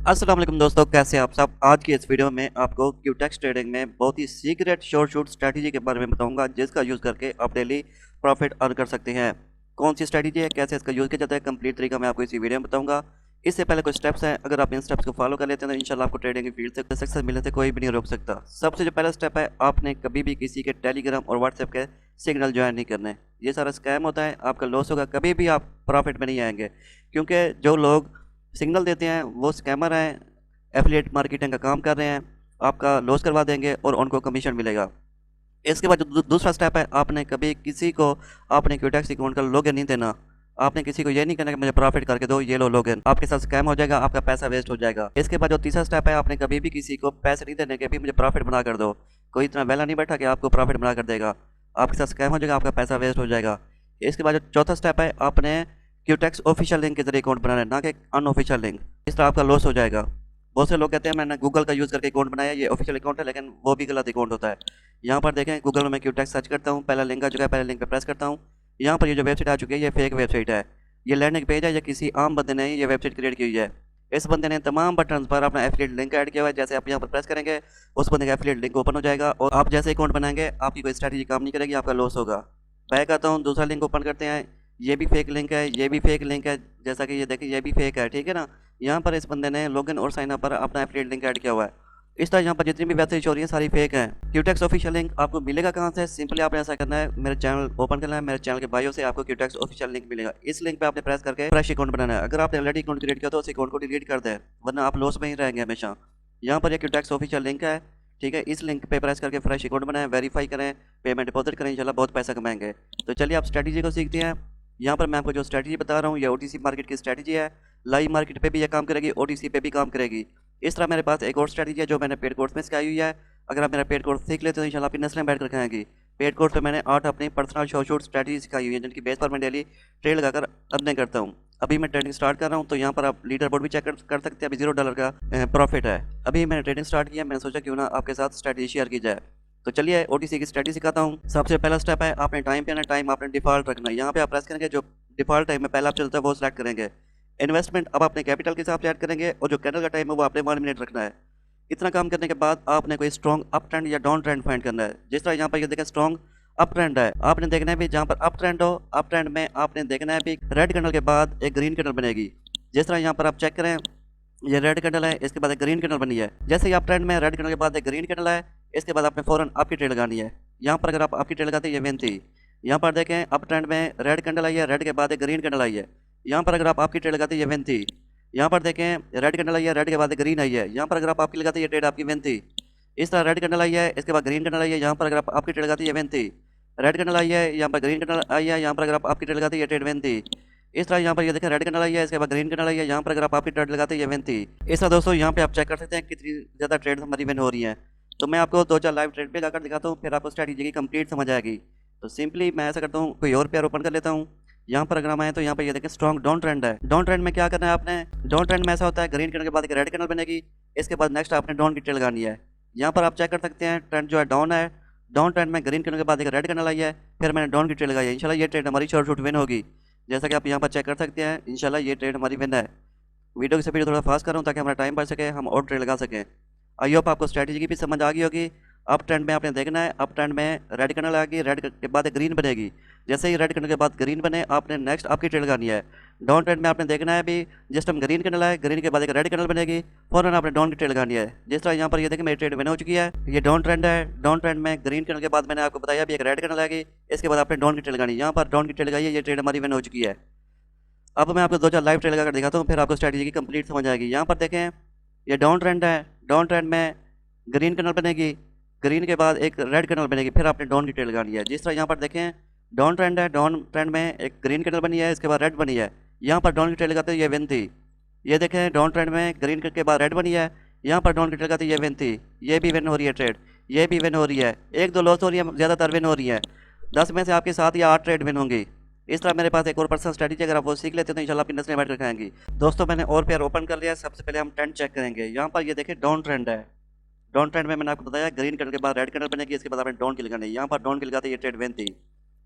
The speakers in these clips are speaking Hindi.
अस्सलाम वालेकुम दोस्तों, कैसे हैं आप सब। आज की इस वीडियो में आपको क्यूटेक्स ट्रेडिंग में बहुत ही सीक्रेट शॉर्ट शूट स्ट्रैटेजी के बारे में बताऊंगा, जिसका यूज़ करके आप डेली प्रॉफिट अर्न कर सकते हैं। कौन सी स्ट्रैटेजी है, कैसे इसका यूज़ किया जाता है, कंप्लीट तरीका मैं आपको इसी वीडियो में बताऊंगा। इससे पहले कुछ स्टेप्स हैं, अगर आप इन स्टेप्स को फॉलो कर लेते हैं तो इंशाल्लाह आपको ट्रेडिंग की फील्ड से सक्सेस मिलने से कोई भी नहीं रोक सकता। सबसे जो पहला स्टेप है, आपने कभी भी किसी के टेलीग्राम और व्हाट्सएप के सिग्नल ज्वाइन नहीं करने। ये सारा स्कैम होता है, आपका लॉस होगा, कभी भी आप प्रॉफिट में नहीं आएंगे, क्योंकि जो लोग सिग्नल देते हैं वो स्कैमर हैं, एफिलिएट मार्केटिंग का काम कर रहे हैं, आपका लॉस करवा देंगे और उनको कमीशन मिलेगा। इसके बाद जो दूसरा स्टेप है, आपने कभी किसी को आपने क्यूटेक्स अकाउंट का लॉगिन नहीं देना। आपने किसी को ये नहीं कहना कि मुझे प्रॉफिट करके दो, ये लो लॉगिन, आपके साथ स्कैम हो जाएगा, आपका पैसा वेस्ट हो जाएगा। इसके बाद जो तीसरा स्टेप है, आपने कभी भी किसी को पैसे नहीं देने के भी मुझे प्रॉफिट बना कर दो। कोई इतना वेला नहीं बैठा कि आपको प्रॉफिट बना कर देगा, आपके साथ स्कैम हो जाएगा, आपका पैसा वेस्ट हो जाएगा। इसके बाद जो चौथा स्टेप है, आपने क्यूटेक्स ऑफिशियल लिंक के जरिए अकाउंट बनाना है, ना कि अनऑफिशियल लिंक। इस तरह आपका लॉस हो जाएगा। बहुत से लोग कहते हैं मैंने गूगल का यूज़ करके अकाउंट बनाया, ये ऑफिशियल अकाउंट है, लेकिन वो भी गलत अकाउंट होता है। यहाँ पर देखें, गूगल में मैं क्यूटेक्स सर्च करता हूँ, पहला लिंक आ चुका है, पहले लिंक पे प्रेस करता हूँ। यहाँ पर ये जो वेबसाइट आ चुकी है, ये फेक वेबसाइट है, ये लैंडिंग पेज है, ये किसी आम बंदे ने ये वेबसाइट क्रिएट की हुई है। इस बंदे ने तमाम बटन पर अपना एफिलिएट लिंक ऐड किया हुआ है। जैसे आप यहाँ पर प्रेस करेंगे, उस बंदे का एफिलिएट लिंक ओपन हो जाएगा और आप जैसे अकाउंट बनाएंगे, आपकी कोई स्ट्रैटेजी काम नहीं करेगी, आपका लॉस होगा। बैक आता हूँ, दूसरा लिंक ओपन करते हैं, ये भी फेक लिंक है, ये भी फेक लिंक है, जैसा कि ये देखिए ये भी फेक है, ठीक है ना। यहाँ पर इस बंदे ने लॉगिन और साइन अप पर अपना एफिलिएट लिंक ऐड किया हुआ है। इस तरह यहाँ पर जितनी भी वेबसाइट हो रही है सारी फेक हैं। क्यूटेक्स ऑफिशियल लिंक आपको मिलेगा कहाँ से? सिंपली आपने ऐसा करना है, मेरे चैनल ओपन करना है, मेरे चैनल के बायो से आपको क्यूटेक्स ऑफिशियल लिंक मिलेगा। इस लिंक पे आपने प्रेस करके फ्रेश अकाउंट बनाना है। अगर आपने ऑलरेडी अकाउंट क्रिएट किया तो उस अकाउंट को डिलीट कर दें, वरना आप लॉस में ही रहेंगे हमेशा। यहाँ पर ये क्यूटेक्स ऑफिशियल लिंक है, ठीक है। इस लिंक पे प्रेस करके फ्रेश अकाउंट बनाएं, वेरीफाई करें, पेमेंट डिपॉजिट करें, इंशाल्लाह बहुत पैसा कमाएंगे। तो चलिए आप स्ट्रैटेजी को सीखते हैं। यहाँ पर मैं आपको जो स्ट्रैटेजी बता रहा हूँ, ये ओटीसी मार्केट की स्ट्रैटेजी है। लाइव मार्केट पे भी ये काम करेगी, ओटीसी पे भी काम करेगी। इस तरह मेरे पास एक और स्ट्रैटेजी है जो मैंने पेड कोर्स में सिखाई हुई है। अगर आप मेरा पेड कोर्स सीख लेते हो तो इंशाल्लाह आपकी नस्लें बैठ कर खाएंगी। पेड कोर्स पे मैंने 8 अपनी पर्सनल शॉर्ट शूट स्ट्रैटेजी सिखाई हुई है, जिनकी बेस पर मैं डेली ट्रेड लगाकर अर्निंग करता हूँ। अभी मैं ट्रेडिंग स्टार्ट कर रहा हूँ, तो यहाँ पर आप लीडर बोर्ड भी चेक कर सकते हैं। अभी $0 का प्रॉफिट है। अभी मैंने ट्रेडिंग स्टार्ट किया, मैंने सोचा क्यों ना आपके साथ स्ट्रैटेजी शेयर की जाए। तो चलिए ओटीसी की स्ट्रैटेजी सिखाता हूँ। सबसे पहला स्टेप है, आपने टाइम पे आना, टाइम आपने डिफॉल्ट रखना है। यहाँ पे आप प्रेस करेंगे, जो डिफॉल्ट टाइम में पहला आप चलता है वो सिलेक्ट करेंगे। इन्वेस्टमेंट अब अपने कैपिटल के हिसाब से ऐड करेंगे, और जो कैंडल का टाइम है वो आपने 1 मिनट रखना है। इतना काम करने के बाद आपने कोई स्ट्रॉन्ग अप ट्रेंड या डाउन ट्रेंड फाइंड करना है। जिस तरह यहाँ पर ये देखें स्ट्रॉन्ग अप ट्रेंड है, आपने देखना है भी जहाँ पर अप ट्रेंड हो, अप ट्रेंड में आपने देखना है भी रेड कैंडल के बाद एक ग्रीन कैंडल बनेगी। जिस तरह यहाँ पर आप चेक करें, ये रेड कैंडल है, इसके बाद एक ग्रीन कैंडल बनी है। जैसे ही आप ट्रेंड में रेड कैंडल के बाद एक ग्रीन कैंडल है, इसके बाद आपने फौरन आपकी ट्रेड लगानी है। यहाँ पर अगर आप आपकी ट्रेड लगाते हैं, ये विन थी। यहाँ पर देखें अप ट्रेंड में रेड कैंडल आई है, रेड के बाद एक ग्रीन कैंडल आई है। यहाँ पर अगर आप आपकी ट्रेड लगाते हैं, ये विन थी। यहाँ पर देखें रेड कैंडल आई है, रेड के बाद ग्रीन आई है। यहाँ पर अगर आप आपकी लगाते हैं, ये ट्रेड आपकी विन थी। इस तरह रेड कैंडल आई है, इसके बाद ग्रीन कैंडल आई है। यहाँ पर अगर आप आपकी ट्रेड लगाते हैं, ये विन थी। रेड कैंडल आई है, यहाँ पर ग्रीन कैंडल आई है। यहाँ पर अगर आप आपकी ट्रेड लगाते हैं, ये ट्रेड विन थी। इस तरह यहाँ पर ये देखें रेड कैंडल आई है, इसके बाद ग्रीन कैंडल आई है। यहाँ पर अगर आप आपकी ट्रेड लगाते हैं, ये विन थी। इस तरह दोस्तों यहाँ पे आप चेक कर सकते हैं कितनी ज़्यादा ट्रेड हमारी विन हो रही है। तो मैं आपको 2-4 लाइव ट्रेड पे लगाकर दिखाता हूँ, फिर आपको स्ट्रैटेजी की कंप्लीट समझ आएगी। तो सिंपली मैं ऐसा करता हूँ, कोई और पेयर ओपन कर लेता हूँ। यहाँ पर अगर हम आए तो यहाँ पर ये देखें स्ट्रॉन्ग डाउन ट्रेंड है। डाउन ट्रेंड में क्या करना है आपने? डाउन ट्रेंड में ऐसा होता है, ग्रीन कैंडल के बाद एक रेड कैंडल बनेगी, इसके बाद नेक्स्ट आपने डाउन की ट्रेड लगानी है। यहाँ पर आप चेक कर सकते हैं ट्रेंड जो है डाउन है। डाउन ट्रेंड में ग्रीन कैंडल के बाद एक रेड कैंडल आई है, फिर मैंने डाउन की ट्रेड लगाई है। इंशाल्लाह ये ट्रेड हमारी शॉर्ट शूट विन होगी। जैसा कि आप यहाँ पर चेक कर सकते हैं, इंशाल्लाह ये ट्रेड हमारी विन है। वीडियो की स्पीड थोड़ा फास्ट कर रहा हूँ ताकि हमारा टाइम बच सके, हम और ट्रेड लगा सकें। आई होप आपको स्ट्रैटेजी की भी समझ आ गई होगी। अप ट्रेंड में आपने देखना है, अप ट्रेंड में रेड कैंडल आएगी, रेड के बाद ग्रीन बनेगी। जैसे ही रेड कैंडल के बाद ग्रीन बने, आपने नेक्स्ट आपकी ट्रेड लगानी है। डाउन ट्रेंड में आपने देखना है भी जिस टाइम ग्रीन कैंडल आए, ग्रीन के बाद एक रेड कैंडल बनेगी, फौरन आपने डाउन की ट्रेड लगानी है। जिस तरह यहाँ पर ये देखें मेरी ट्रेड विन हो चुकी है। ये डाउन ट्रेंड है, डाउन ट्रेंड में ग्रीन कैंडल के बाद मैंने आपको बताया भी एक रेड कैंडल आएगी, इसके बाद आपने डाउन की ट्रेड लगानी है। यहाँ पर डाउन की ट्रेड लगाई है, ये ट्रेड हमारी विन हो चुकी है। अब मैं आपको 2-4 लाइव ट्रेड लगाकर दिखाता हूँ, फिर आपको स्ट्रैटेजी की कंप्लीट समझ आएगी। यहाँ पर देखें ये डाउन ट्रेंड है, डाउन ट्रेंड में ग्रीन कैंडल बनेगी, ग्रीन के बाद एक रेड कैंडल बनेगी, फिर आपने डाउन की ट्रेड लगानी है। जिस तरह यहाँ पर देखें डाउन ट्रेंड है, डाउन ट्रेंड में एक ग्रीन कैंडल बनी है, इसके बाद रेड बनी है। यहाँ पर डाउन की ट्रेड लगाते ये विन थी। ये देखें डाउन ट्रेंड में ग्रीन के बाद रेड बनी है, यहाँ पर डाउन की ट्रेड लगाते ये विन थी। ये भी विन हो रही है ट्रेड, ये भी विन हो रही है। 1-2 लॉस हो रही है, ज़्यादातर विन हो रही है। 10 में से आपके 7 या 8 ट्रेड विन होंगी। इस तरह मेरे पास एक और पर्सनल स्ट्रैटेजी, अगर आप वो सीख लेते हैं तो इंशाल्लाह आपकी नस्लें बैठ कर खाएंगी। दोस्तों मैंने और पेयर ओपन कर लिया। सबसे पहले हम ट्रेंड चेक करेंगे। यहाँ पर ये देखें डाउन ट्रेंड है। डाउन ट्रेंड में मैंने आपको बताया ग्रीन कैंडल के बाद रेड कैंडल बनेगी, इसके बाद आपने डाउन की लगानी है। यहाँ पर डाउन की लगाते ये ट्रेड विन थी।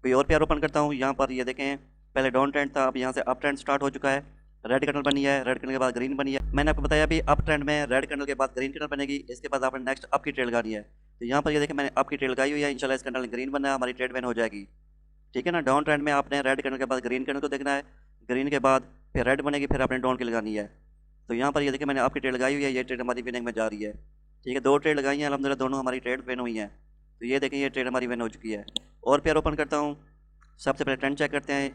कोई और पेयर ओपन करता हूँ। यहाँ पर ये देखें पहले डाउन ट्रेंड था, अब यहाँ से अप ट्रेंड स्टार्ट हो चुका है। रेड कैंडल बनी है, रेड कैंडल के बाद ग्रीन बनी है। मैंने आपको बताया भी अप ट्रेंड में रेड कैंडल के बाद ग्रीन कैंडल बनेगी, इसके बाद आपने नेक्स्ट अप की ट्रेड लगानी है। तो यहाँ पर ये देखिए मैंने अप की ट्रेड लगाई हुई है, इंशाल्लाह इस कैंडल ग्रीन बनना है, हमारी ट्रेड विन हो जाएगी। ठीक है ना। डाउन ट्रेंड में आपने रेड कैंडल के बाद ग्रीन कैंडल को देखना है, ग्रीन के बाद फिर रेड बनेगी, फिर आपने डाउन की लगानी है। तो यहाँ पर ये देखिए मैंने आपकी ट्रेड लगाई हुई है, ये ट्रेड हमारी विनिंग में जा रही है। ठीक है, 2 ट्रेड लगाई हैं अल्हम्दुलिल्लाह, दोनों हमारी ट्रेड विन हुई हैं। तो ये देखें ये ट्रेड हमारी विन हो चुकी है। और पेयर ओपन करता हूँ। सबसे पहले ट्रेंड चेक करते हैं,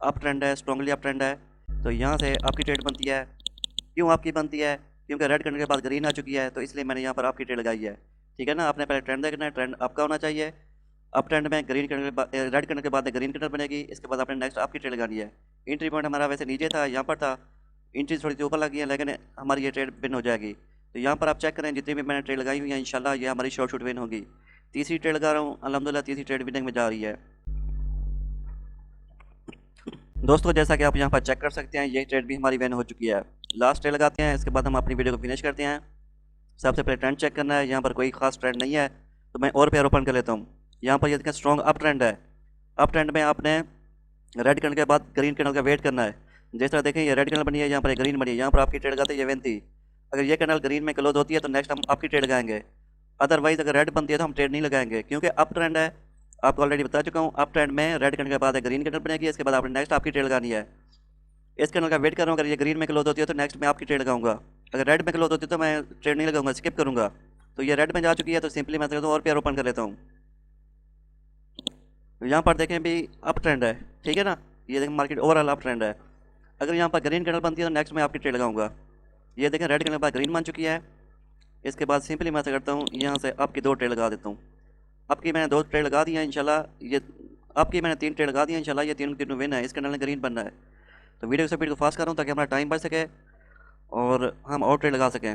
अप ट्रेंड है, स्ट्रॉन्गली अप ट्रेंड है। तो यहाँ से आपकी ट्रेड बनती है। क्यों आपकी बनती है? क्योंकि रेड कैंडल के बाद ग्रीन आ चुकी है, तो इसलिए मैंने यहाँ पर आपकी ट्रेड लगाई है। ठीक है ना। आपने पहले ट्रेंड देखना है, ट्रेंड आपका होना चाहिए। अप ट्रेंड में ग्रीन कैंडल के बाद रेड कैंडल के बाद ग्रीन कैंडल बनेगी, इसके बाद आपने नेक्स्ट आपकी ट्रेड लगानी है। एंट्री पॉइंट हमारा वैसे नीचे था, यहाँ पर था, एंट्री थोड़ी सी ऊपर लगी है, लेकिन हमारी ये ट्रेड विन हो जाएगी। तो यहाँ पर आप चेक करें, जितनी भी मैंने ट्रेड लगाई हुई है इंशाल्लाह ये हमारी शॉर्ट शूट विन होगी। तीसरी ट्रेड लगा रहा हूँ अल्हम्दुलिल्लाह, तीसरी ट्रेड विनिंग में जा रही है। दोस्तों जैसा कि आप यहाँ पर चेक कर सकते हैं, ये ट्रेड भी हमारी विन हो चुकी है। लास्ट ट्रेड लगाते हैं, इसके बाद हम अपनी वीडियो को फिनिश करते हैं। सबसे पहले ट्रेंड चेक करना है, यहाँ पर कोई खास ट्रेंड नहीं है, तो मैं और पेयर ओपन कर लेता हूँ। यहाँ पर ये देखें स्ट्रॉन्ग अप ट्रेंड है। अप ट्रेंड में आपने रेड कैंडल के बाद ग्रीन कैंडल का वेट करना है। जिस तरह देखें ये रेड कैंडल बनी है, यहाँ पर एक ग्रीन बनी है, यहाँ पर आपकी ट्रेड लगाते हैं ये विन थी। अगर ये कैंडल ग्रीन में क्लोज होती है तो नेक्स्ट हम आपकी ट्रेड लगाएंगे, अदरवाइज अगर रेड बनती है तो हम ट्रेड नहीं लगाएंगे, क्योंकि अप ट्रेंड है। आपको ऑलरेडी बता चुका हूँ, अप ट्रेंड में रेड कैंडल के बाद ग्रीन कैंडल बनेगी, इसके बाद आपने नेक्स्ट आपकी ट्रेड लगानी है। इस कैंडल का वेट कर रहा हूँ, अगर ये ग्रीन में क्लोज होती है तो नेक्स्ट मैं आपकी ट्रेड लगाऊंगा। अगर रेड में क्लोज होती है तो मैं ट्रेड नहीं लगाऊंगा, स्किप करूँगा। तो ये रेड में जा चुकी है, तो सिंपली मैं और पेयर ओपन कर लेता हूँ। यहाँ पर देखें भी अप ट्रेंड है, ठीक है ना। ये देखें मार्केट ओवरऑल अप ट्रेंड है। अगर यहाँ पर ग्रीन कैंडल बनती है तो नेक्स्ट मैं आपकी ट्रेड लगाऊंगा। ये देखें रेड कैंडल के बाद ग्रीन बन चुकी है, इसके बाद सिंपली मैं ऐसा करता हूँ, यहाँ से आपकी 2 ट्रेड लगा देता हूँ। आपकी मैंने 2 ट्रेड लगा दी है इंशाल्लाह, ये आपकी मैंने 3 ट्रेड लगा दी है इंशाल्लाह, ये तीनों विन है। इस कैंडल ने ग्रीन बनना है। तो वीडियो स्पीड को फास्ट कर रहा हूँ ताकि हमारा टाइम बच सके और हम और ट्रेड लगा सकें।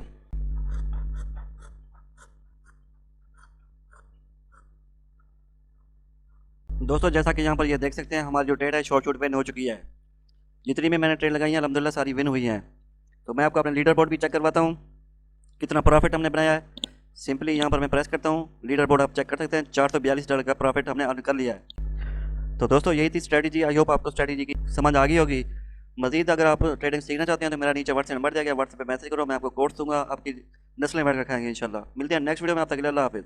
दोस्तों जैसा कि यहाँ पर ये देख सकते हैं, हमारी जो ट्रेड है शॉर्ट शॉट विन हो चुकी है। जितनी भी मैंने ट्रेड लगाई है अल्हम्दुलिल्लाह सारी विन हुई हैं। तो मैं आपको अपना लीडर बोर्ड भी चेक करवाता हूँ, कितना प्रॉफिट हमने बनाया है। सिंपली यहाँ पर मैं प्रेस करता हूँ, लीडर बोर्ड आप चेक कर सकते हैं, $442 का प्रॉफिट हमने अर्न कर लिया है। तो दोस्तों यही थी स्ट्रैटेजी। आई होप आपको स्ट्रैटेजी की समझ आ गई होगी। मजीद अगर आप ट्रेडिंग सीखना चाहते हैं तो मेरा नीचे व्हाट्सएप नंबर दिया गया, व्हाट्सएप पे मैसेज करो, मैं आपको कोर्स दूंगा, आपकी नस्लें बैठ कर खाएंगे इंशाल्लाह। मिलते हैं नेक्स्ट वीडियो में, आप तक के लिए अल्लाह हाफिज़।